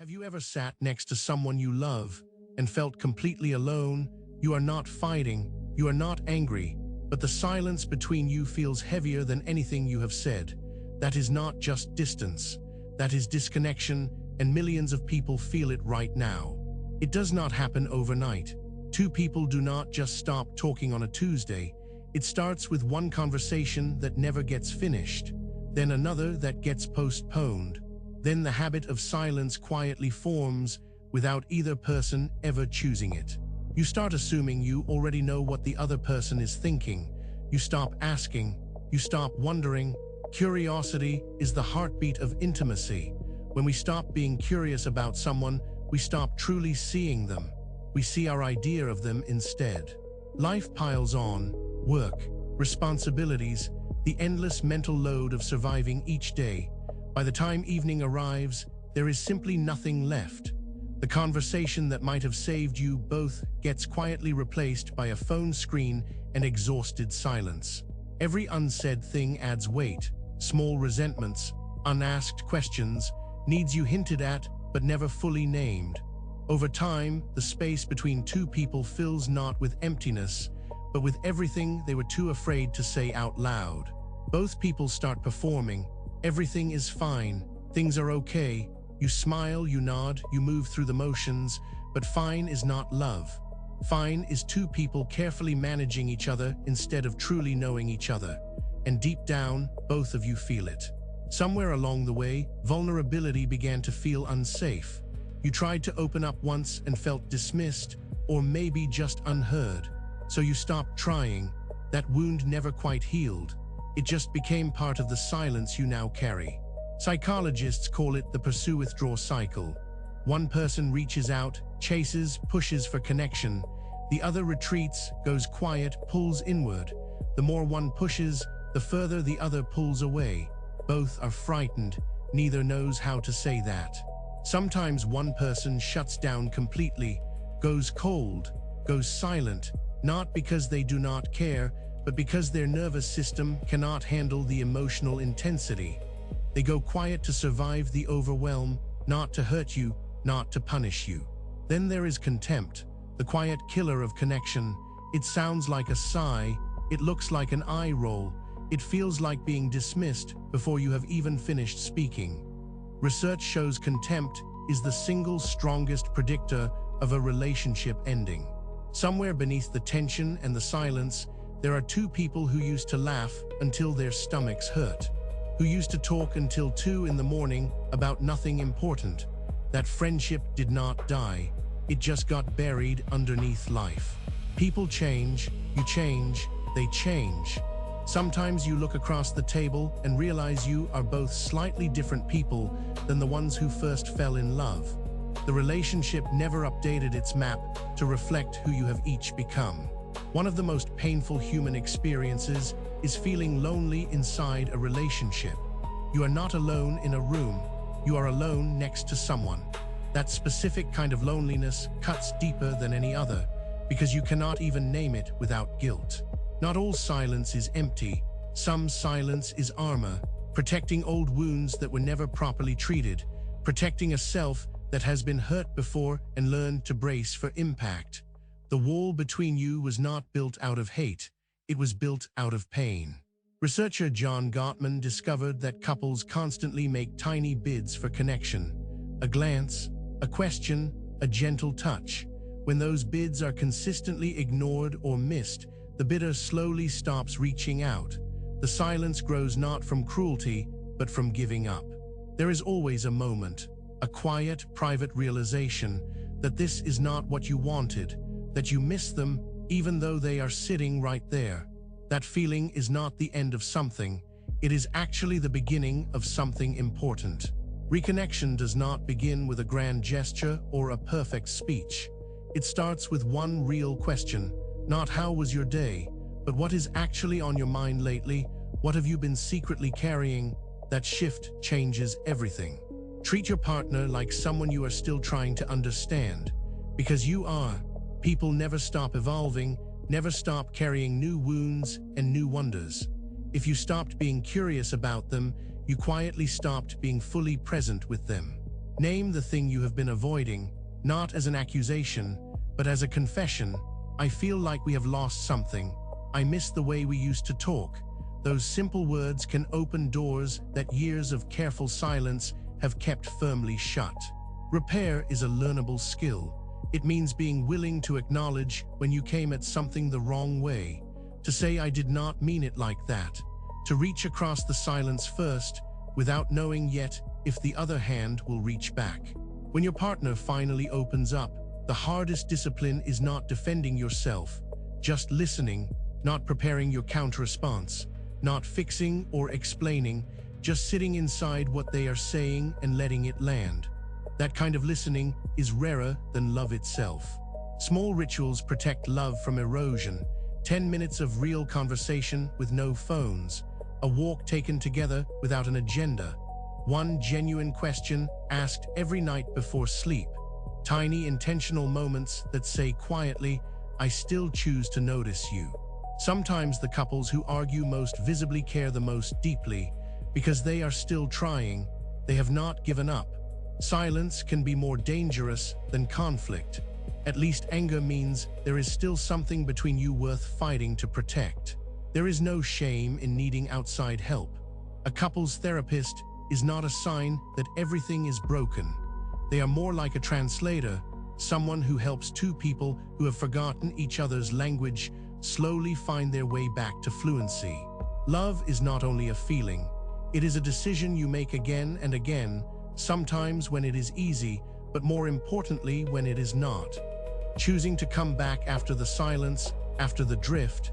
Have you ever sat next to someone you love and felt completely alone? You are not fighting, you are not angry, but the silence between you feels heavier than anything you have said. That is not just distance, that is disconnection, and millions of people feel it right now. It does not happen overnight. Two people do not just stop talking on a Tuesday. It starts with one conversation that never gets finished, then another that gets postponed. Then the habit of silence quietly forms without either person ever choosing it. You start assuming you already know what the other person is thinking. You stop asking, you stop wondering. Curiosity is the heartbeat of intimacy. When we stop being curious about someone, we stop truly seeing them. We see our idea of them instead. Life piles on, work, responsibilities, the endless mental load of surviving each day. By the time evening arrives, there is simply nothing left. The conversation that might have saved you both gets quietly replaced by a phone screen and exhausted silence. Every unsaid thing adds weight, small resentments, unasked questions, needs you hinted at but never fully named. Over time, the space between two people fills not with emptiness, but with everything they were too afraid to say out loud. Both people start performing. Everything is fine, things are okay. You smile, you nod, you move through the motions, but fine is not love. Fine is two people carefully managing each other instead of truly knowing each other. And deep down, both of you feel it. Somewhere along the way, vulnerability began to feel unsafe. You tried to open up once and felt dismissed, or maybe just unheard. So you stopped trying. That wound never quite healed. It just became part of the silence you now carry. Psychologists call it the pursue-withdraw cycle. One person reaches out, chases, pushes for connection. The other retreats, goes quiet, pulls inward. The more one pushes, the further the other pulls away. Both are frightened. Neither knows how to say that. Sometimes one person shuts down completely, goes cold, goes silent, not because they do not care, but because their nervous system cannot handle the emotional intensity. They go quiet to survive the overwhelm, not to hurt you, not to punish you. Then there is contempt, the quiet killer of connection. It sounds like a sigh, it looks like an eye roll, it feels like being dismissed before you have even finished speaking. Research shows contempt is the single strongest predictor of a relationship ending. Somewhere beneath the tension and the silence, there are two people who used to laugh until their stomachs hurt, who used to talk until 2 in the morning about nothing important. That friendship did not die, it just got buried underneath life. People change, you change, they change. Sometimes you look across the table and realize you are both slightly different people than the ones who first fell in love. The relationship never updated its map to reflect who you have each become. One of the most painful human experiences is feeling lonely inside a relationship. You are not alone in a room, you are alone next to someone. That specific kind of loneliness cuts deeper than any other, because you cannot even name it without guilt. Not all silence is empty. Some silence is armor, protecting old wounds that were never properly treated, protecting a self that has been hurt before and learned to brace for impact. The wall between you was not built out of hate, it was built out of pain. Researcher John Gottman discovered that couples constantly make tiny bids for connection. A glance, a question, a gentle touch. When those bids are consistently ignored or missed, the bidder slowly stops reaching out. The silence grows not from cruelty, but from giving up. There is always a moment, a quiet, private realization that this is not what you wanted, that you miss them even though they are sitting right there. That feeling is not the end of something, it is actually the beginning of something important. Reconnection does not begin with a grand gesture or a perfect speech. It starts with one real question, not how was your day, but what is actually on your mind lately, what have you been secretly carrying? That shift changes everything. Treat your partner like someone you are still trying to understand, because you are. People never stop evolving, never stop carrying new wounds and new wonders. If you stopped being curious about them, you quietly stopped being fully present with them. Name the thing you have been avoiding, not as an accusation, but as a confession. I feel like we have lost something. I miss the way we used to talk. Those simple words can open doors that years of careful silence have kept firmly shut. Repair is a learnable skill. It means being willing to acknowledge when you came at something the wrong way, to say I did not mean it like that, to reach across the silence first, without knowing yet if the other hand will reach back. When your partner finally opens up, the hardest discipline is not defending yourself, just listening, not preparing your counter-response, not fixing or explaining, just sitting inside what they are saying and letting it land. That kind of listening is rarer than love itself. Small rituals protect love from erosion. 10 minutes of real conversation with no phones. A walk taken together without an agenda. One genuine question asked every night before sleep. Tiny intentional moments that say quietly, I still choose to notice you. Sometimes the couples who argue most visibly care the most deeply because they are still trying. They have not given up. Silence can be more dangerous than conflict. At least anger means there is still something between you worth fighting to protect. There is no shame in needing outside help. A couple's therapist is not a sign that everything is broken. They are more like a translator, someone who helps two people who have forgotten each other's language slowly find their way back to fluency. Love is not only a feeling, it is a decision you make again and again, sometimes when it is easy, but more importantly when it is not. Choosing to come back after the silence, after the drift,